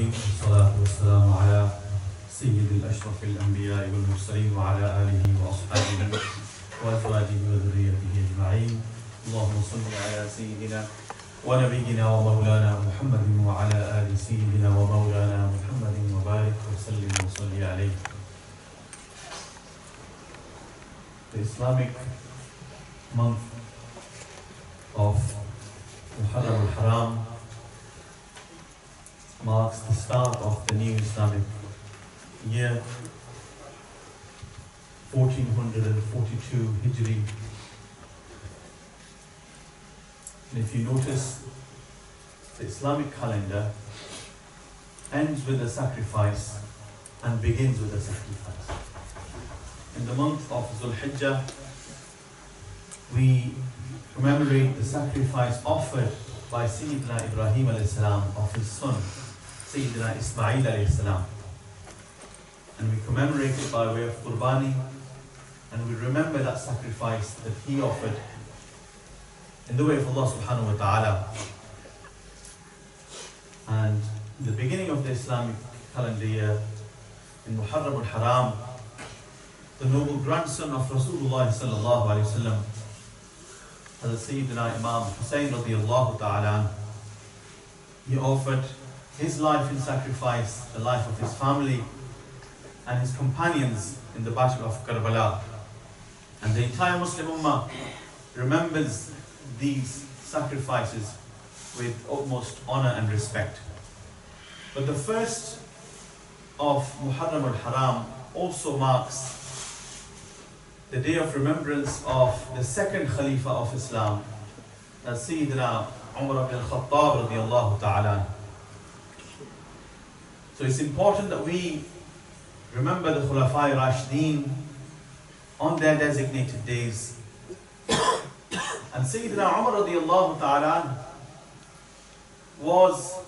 العالمين والصلاة والسلام على سيد الأشرف الأنبياء والمرسلين وعلى آله وأصحابه وأزواجه وذريته أجمعين. اللهم صل على سيدنا ونبينا ومولانا محمد وعلى آل سيدنا ومولانا محمد وبارك وسلم وصل عليه. The Islamic month of Muharram al-Haram marks the start of the new Islamic year, 1442 Hijri. And if you notice, the Islamic calendar ends with a sacrifice and begins with a sacrifice. In the month of Dhul Hijjah, we commemorate the sacrifice offered by Sayyidina Ibrahim alayhi salam of his son, Sayyidina Ismail alayhi salam. And we commemorate it by way of Qurbani, and we remember that sacrifice that he offered in the way of Allah subhanahu wa ta'ala. And the beginning of the Islamic calendar year, in Muharram al-Haram, the noble grandson of Rasulullah sallallahu alayhi wa sallam, Hazrat Sayyidina Imam Hussain radiyallahu ta'ala, he offered his life in sacrifice, the life of his family and his companions in the battle of Karbala. And the entire Muslim Ummah remembers these sacrifices with utmost honor and respect. But the first of Muharram al-Haram also marks the day of remembrance of the second Khalifa of Islam, that's Sayyidina Umar ibn al-Khattab radiyallahu ta'ala. So it's important that we remember the Khulafai Rashideen on their designated days. And Sayyidina Umar radiyallahu ta'ala was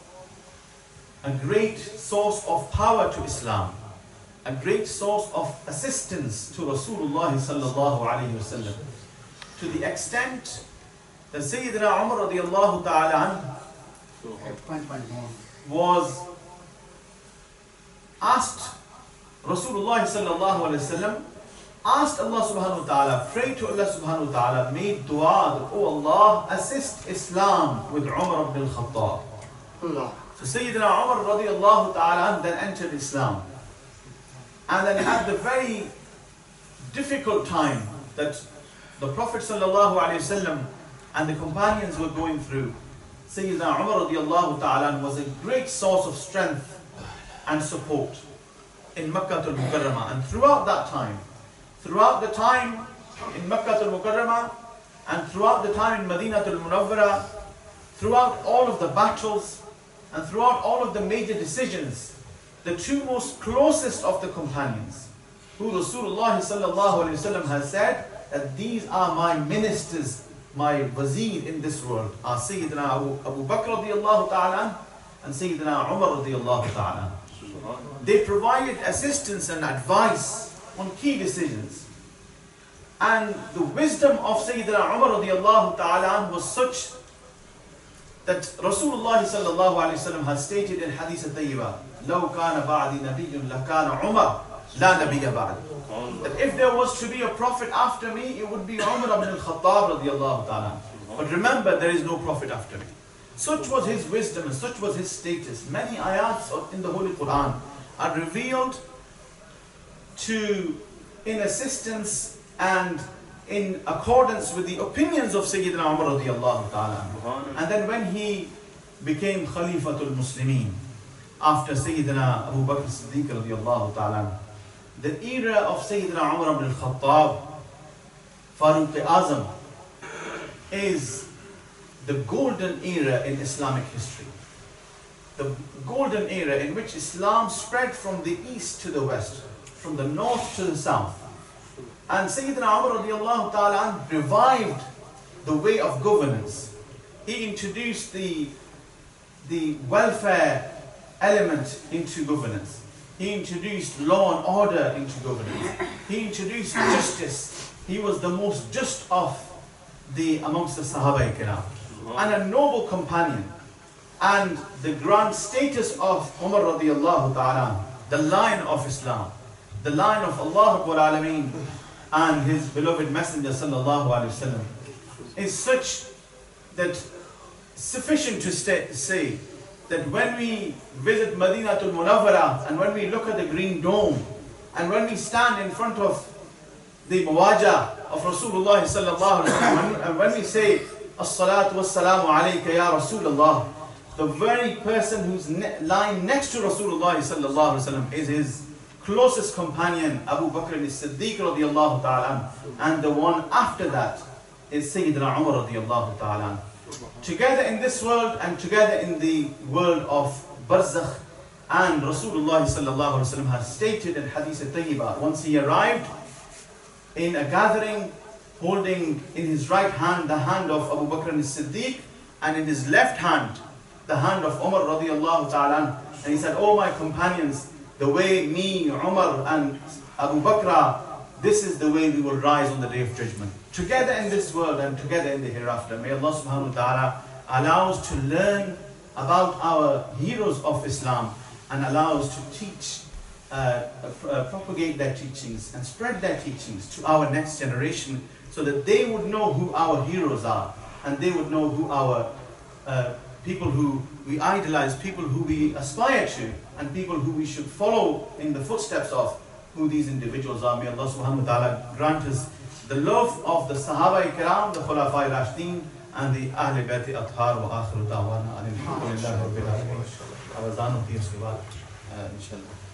a great source of power to Islam, a great source of assistance to Rasulullah sallallahu alayhi wa sallam, to the extent that Sayyidina Umar radiyallahu ta'ala was asked, Rasulullah sallallahu alayhi wa sallam asked Allah subhanahu wa ta'ala, prayed to Allah subhanahu wa ta'ala, made dua that, oh Allah, assist Islam with Umar ibn al-Khattab. So Sayyidina Umar radiyallahu ta'ala then entered Islam. And then at the very difficult time that the Prophet sallallahu alayhi wasallam and the companions were going through, Sayyidina Umar radiyallahu ta'ala was a great source of strength and support in Makkah al-Mukarramah. And throughout the time in Makkah al-Mukarramah and throughout the time in Madinah al-Munawwara, throughout all of the battles and throughout all of the major decisions, the two most closest of the companions, who Rasulullah sallallahu alayhi wa sallam has said that these are my ministers, my wazir in this world, are Sayyidina Abu Bakr radiyallahu ta'ala and Sayyidina Umar radiyallahu ta'ala. They provided assistance and advice on key decisions. And the wisdom of Sayyidina Umar radiyallahu ta'ala was such that Rasulullah sallallahu alayhi wa sallam has stated in Hadith al-Tayyiba, لو كان بعد نبي لكان عمر لا نبي بعد. That if there was to be a prophet after me, it would be Umar ibn al-Khattab radiyallahu ta'ala. But remember, there is no prophet after me. Such was his wisdom and such was his status. Many ayats in the Holy Quran are revealed in assistance and in accordance with the opinions of Sayyidina Umar radiyallahu ta'ala. And then when he became Khalifatul Muslimin, after Sayyidina Abu Bakr Siddiq radiyallahu ta'ala, the era of Sayyidina Umar ibn al-Khattab, Farooq Azam, is the golden era in Islamic history. The golden era in which Islam spread from the east to the west, from the north to the south. And Sayyidina Umar radiyallahu ta'ala revived the way of governance. He introduced the welfare element into governance. He introduced law and order into governance. He introduced justice. He was the most just of amongst the Sahaba Kiram. And a noble companion and the grand status of Umar radiallahu ta'ala, the lion of Islam, the lion of Allah Rabbul Alameen and his beloved Messenger sallallahu alaihi wasallam, is such that sufficient to say that when we visit Madinatul Munawwara and when we look at the green dome and when we stand in front of the Mawaja of Rasulullah sallallahu alaihi wasallam and when we say As-salatu was-salamu alayka ya Rasulullah, the very person who's lying next to Rasulullah sallallahu alaihi wasallam is his closest companion Abu Bakr as-Siddiq radiyallahu ta'ala, and the one after that is Sayyidina Umar radiyallahu ta'ala. Together in this world and together in the world of Barzakh, and Rasulullah sallallahu alaihi wasallam has stated in Hadith al-Tayyibah, once he arrived in a gathering holding in his right hand the hand of Abu Bakr as-Siddiq and in his left hand the hand of Umar radiyallahu ta'ala, and he said, "Oh my companions, the way me, Umar and Abu Bakr, this is the way we will rise on the day of judgment, together in this world and together in the hereafter." May Allah subhanahu wa ta'ala allow us to learn about our heroes of Islam and allow us to teach, propagate their teachings and spread their teachings to our next generation, so that they would know who our heroes are and they would know who our people who we idolize, people who we aspire to, and people who we should follow in the footsteps of, who these individuals are. May Allah subhanahu wa ta'ala grant us the love of the Sahaba-i-Kiram, the Khulafa Rashidin, and the Ahl Bayt Athhar wa akhiru da'wana alhamdulillahi rabbil alamin. Awazanu fi inshallah.